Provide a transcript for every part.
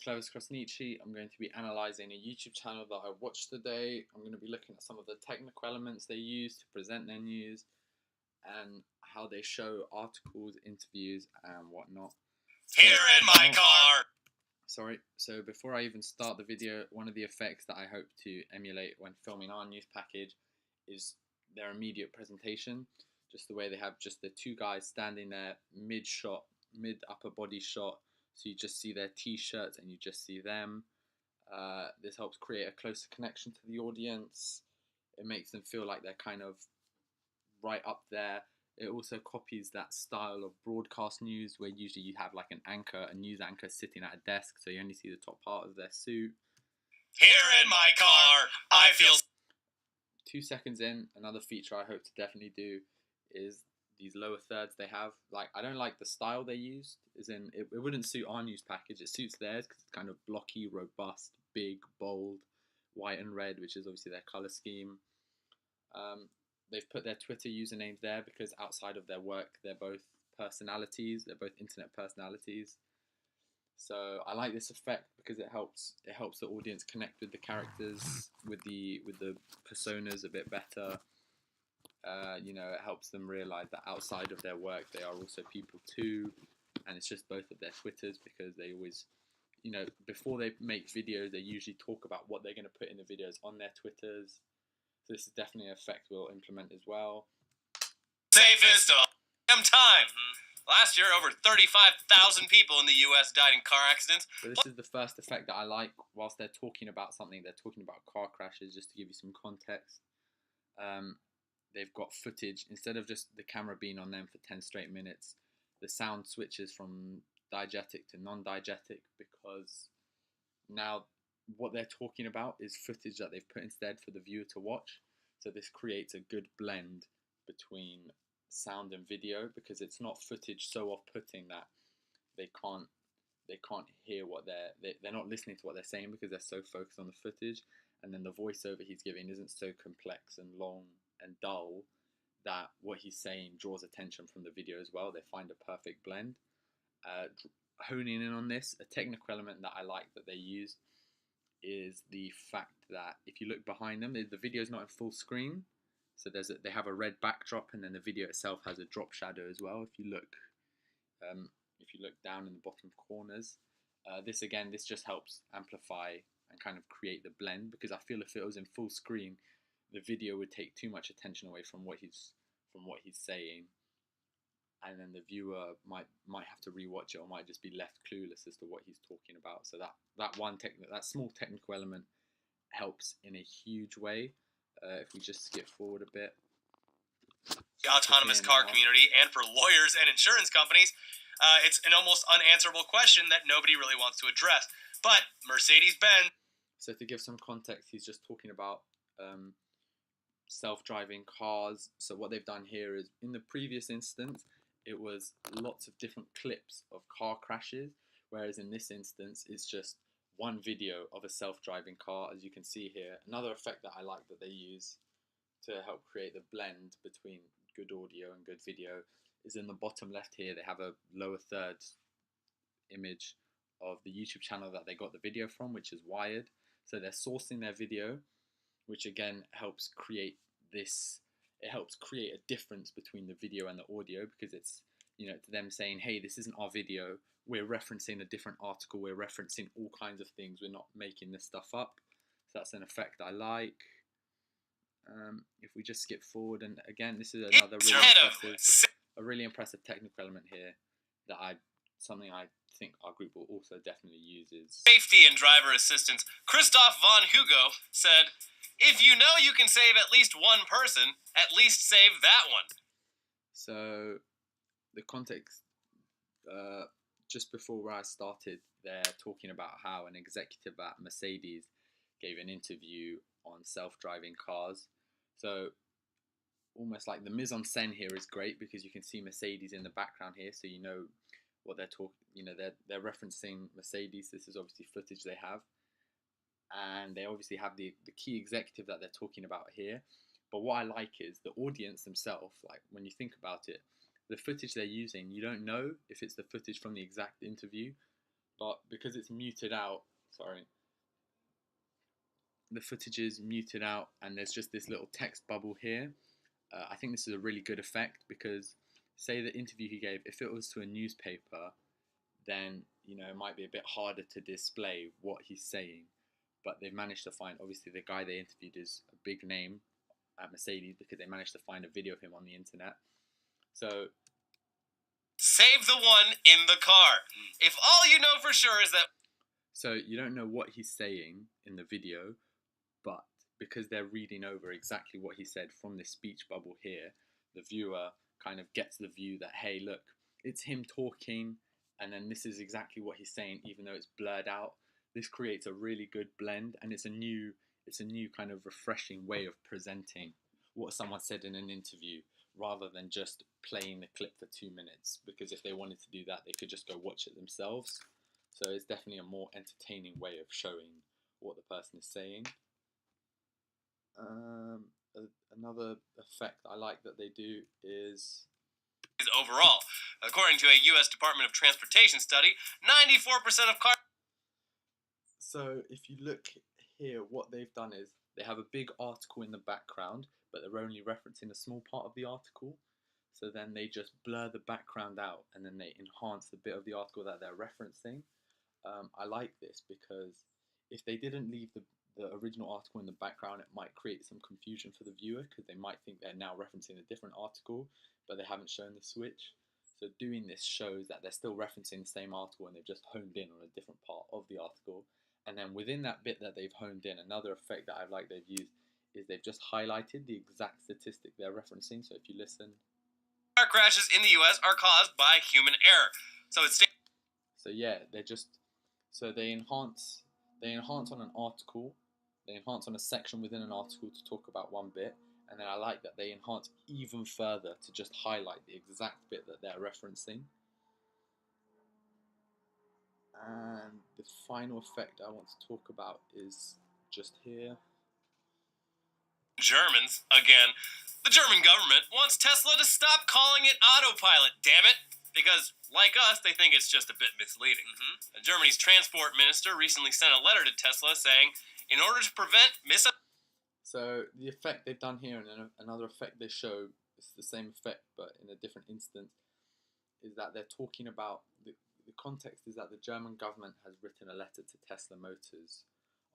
Klevis. I'm going to be analysing a YouTube channel that I watched today. I'm going to be looking at some of the technical elements they use to present their news and how they show articles, interviews and whatnot. Here in my car! Sorry, so before I even start the video, one of the effects that I hope to emulate when filming our news package is their immediate presentation. Just the way they have just the two guys standing there mid-shot, mid-upper body shot, so you just see their t-shirts and you just see them. This helps create a closer connection to the audience. It makes them feel like they're kind of right up there. It also copies that style of broadcast news where usually you have like an anchor, a news anchor sitting at a desk, so you only see the top part of their suit. Here in my car, I feel... 2 seconds in, another feature I hope to definitely do is these lower thirds they have. Like, I don't like the style they used, as in it wouldn't suit our news package. It suits theirs because it's kind of blocky, robust, big, bold, white and red, which is obviously their color scheme. They've put their Twitter usernames there because outside of their work, they're both personalities. They're both internet personalities. So I like this effect because it helps the audience connect with the characters, with the personas a bit better. It helps them realize that outside of their work, they are also people too. And it's just both of their Twitters because they always, before they make videos, they usually talk about what they're going to put in the videos on their Twitters. So this is definitely an effect we'll implement as well. Safest of damn time! Last year, over 35,000 people in the US died in car accidents. So this is the first effect that I like. Whilst they're talking about something, they're talking about car crashes, just to give you some context. They've got footage. Instead of just the camera being on them for 10 straight minutes, the sound switches from diegetic to non-diegetic because now what they're talking about is footage that they've put instead for the viewer to watch. So this creates a good blend between sound and video because it's not footage so off-putting that they can't hear what they're not listening to what they're saying because they're so focused on the footage, and then the voiceover he's giving isn't so complex and long and dull that what he's saying draws attention from the video as well. They find a perfect blend. Honing in on this, a technical element that I like that they use is the fact that if you look behind them, the video is not in full screen, so they have a red backdrop, and then the video itself has a drop shadow as well. If you look down in the bottom corners, this just helps amplify and kind of create the blend, because I feel if it was in full screen, the video would take too much attention away from what he's saying, and then the viewer might have to rewatch it or might just be left clueless as to what he's talking about. So that small technical element helps in a huge way. If we just skip forward a bit, the autonomous car community and for lawyers and insurance companies, it's an almost unanswerable question that nobody really wants to address. But Mercedes-Benz. So to give some context, he's just talking about self-driving cars. So what they've done here is, in the previous instance, it was lots of different clips of car crashes, whereas in this instance, it's just one video of a self-driving car, as you can see here. Another effect that I like that they use to help create the blend between good audio and good video is in the bottom left here. They have a lower third image of the YouTube channel that they got the video from, which is Wired. So they're sourcing their video, which again helps create this. It helps create a difference between the video and the audio, because it's, to them saying, hey, this isn't our video, we're referencing a different article, we're referencing all kinds of things, we're not making this stuff up. So that's an effect I like. If we just skip forward, and again, this is another really impressive technical element here that something I think our group will also definitely use is safety and driver assistance. Christoph von Hugo said, if you know you can save at least one person, at least save that one. So the context, just before where I started, they're talking about how an executive at Mercedes gave an interview on self-driving cars. So almost like the mise-en-scène here is great because you can see Mercedes in the background here, so you know what they're talking. They're referencing Mercedes. This is obviously footage they have, and they obviously have the key executive that they're talking about here. But what I like is the audience themselves. Like, when you think about it, the footage they're using, you don't know if it's the footage from the exact interview, but because it's muted out, sorry, the footage is muted out and there's just this little text bubble here. I think this is a really good effect because, say the interview he gave, if it was to a newspaper, then it might be a bit harder to display what he's saying. But they've managed to find, obviously the guy they interviewed is a big name at Mercedes because they managed to find a video of him on the internet. So save the one in the car. If all you know for sure is that... So you don't know what he's saying in the video, but because they're reading over exactly what he said from this speech bubble here, the viewer kind of gets the view that, hey, look, it's him talking, and then this is exactly what he's saying, even though it's blurred out. This creates a really good blend, and it's a new kind of refreshing way of presenting what someone said in an interview, rather than just playing the clip for 2 minutes, because if they wanted to do that, they could just go watch it themselves. So it's definitely a more entertaining way of showing what the person is saying. Another effect I like that they do is overall, according to a U.S. Department of Transportation study, 94% of cars... So if you look here, what they've done is they have a big article in the background, but they're only referencing a small part of the article. So then they just blur the background out and then they enhance the bit of the article that they're referencing. I like this because if they didn't leave the original article in the background, it might create some confusion for the viewer because they might think they're now referencing a different article, but they haven't shown the switch. So doing this shows that they're still referencing the same article and they've just honed in on a different part of the article. And then within that bit that they've honed in, another effect that I like they've used is they've just highlighted the exact statistic they're referencing. So if you listen, car crashes in the U.S. are caused by human error. So it's... So yeah, they enhance on an article, they enhance on a section within an article to talk about one bit, and then I like that they enhance even further to just highlight the exact bit that they're referencing. And the final effect I want to talk about is just here. Germans, again. The German government wants Tesla to stop calling it autopilot, damn it. Because, like us, they think it's just a bit misleading. Germany's transport minister recently sent a letter to Tesla saying, in order to prevent So the effect they've done here, and another effect they show, it's the same effect but in a different instance, is that they're talking about, the context is that the German government has written a letter to Tesla Motors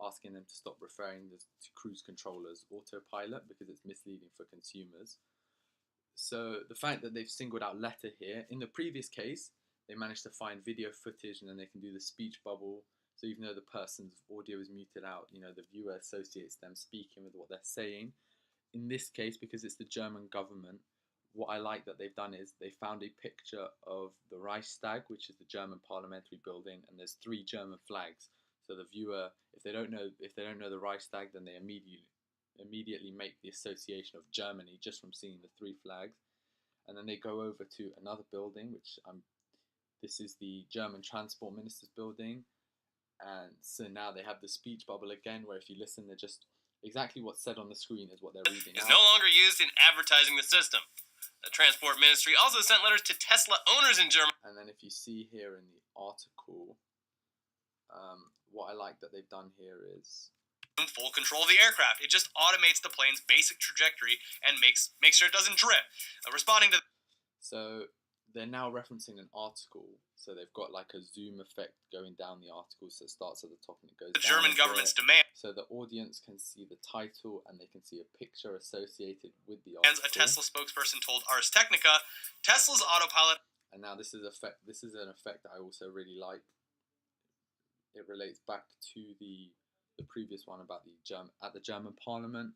asking them to stop referring to cruise control as autopilot because it's misleading for consumers. So the fact that they've singled out letter here, in the previous case, they managed to find video footage and then they can do the speech bubble. So even though the person's audio is muted out, the viewer associates them speaking with what they're saying. In this case, because it's the German government, what I like that they've done is they found a picture of the Reichstag, which is the German parliamentary building, and there's 3 German flags. So the viewer, if they don't know the Reichstag, then they immediately make the association of Germany just from seeing the 3 flags. And then they go over to another building, which this is the German transport minister's building. And so now they have the speech bubble again, where if you listen, they're just exactly what's said on the screen is what they're reading is out. No longer used in advertising the system. The transport ministry also sent letters to Tesla owners in Germany. And then if you see here in the article, what I like that they've done here is full control of the aircraft. It just automates the plane's basic trajectory and makes sure it doesn't drift. Responding to... So they're now referencing an article. So they've got like a zoom effect going down the article. So it starts at the top and it goes down. The German government's demand. So the audience can see the title and they can see a picture associated with the article. A Tesla spokesperson told Ars Technica, Tesla's autopilot... And now this is an effect that I also really like. It relates back to the previous one about the German Parliament.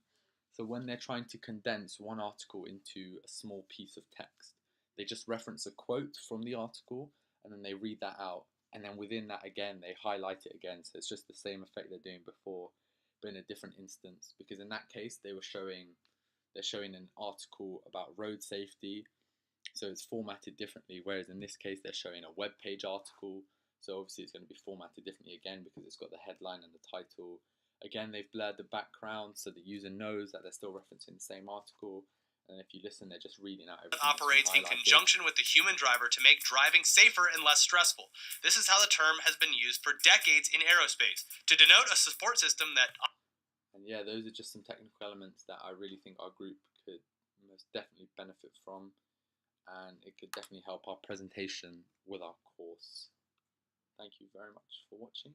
So when they're trying to condense one article into a small piece of text, they just reference a quote from the article and then they read that out, and then within that again they highlight it again. So it's just the same effect they're doing before, but in a different instance. Because in that case they're showing an article about road safety, so it's formatted differently. Whereas in this case they're showing a web page article. So obviously it's going to be formatted differently again because it's got the headline and the title. Again, they've blurred the background so the user knows that they're still referencing the same article. And if you listen, they're just reading out everything. Operates in conjunction with the human driver to make driving safer and less stressful. This is how the term has been used for decades in aerospace, to denote a support system that... And yeah, those are just some technical elements that I really think our group could most definitely benefit from, and it could definitely help our presentation with our course. Thank you very much for watching.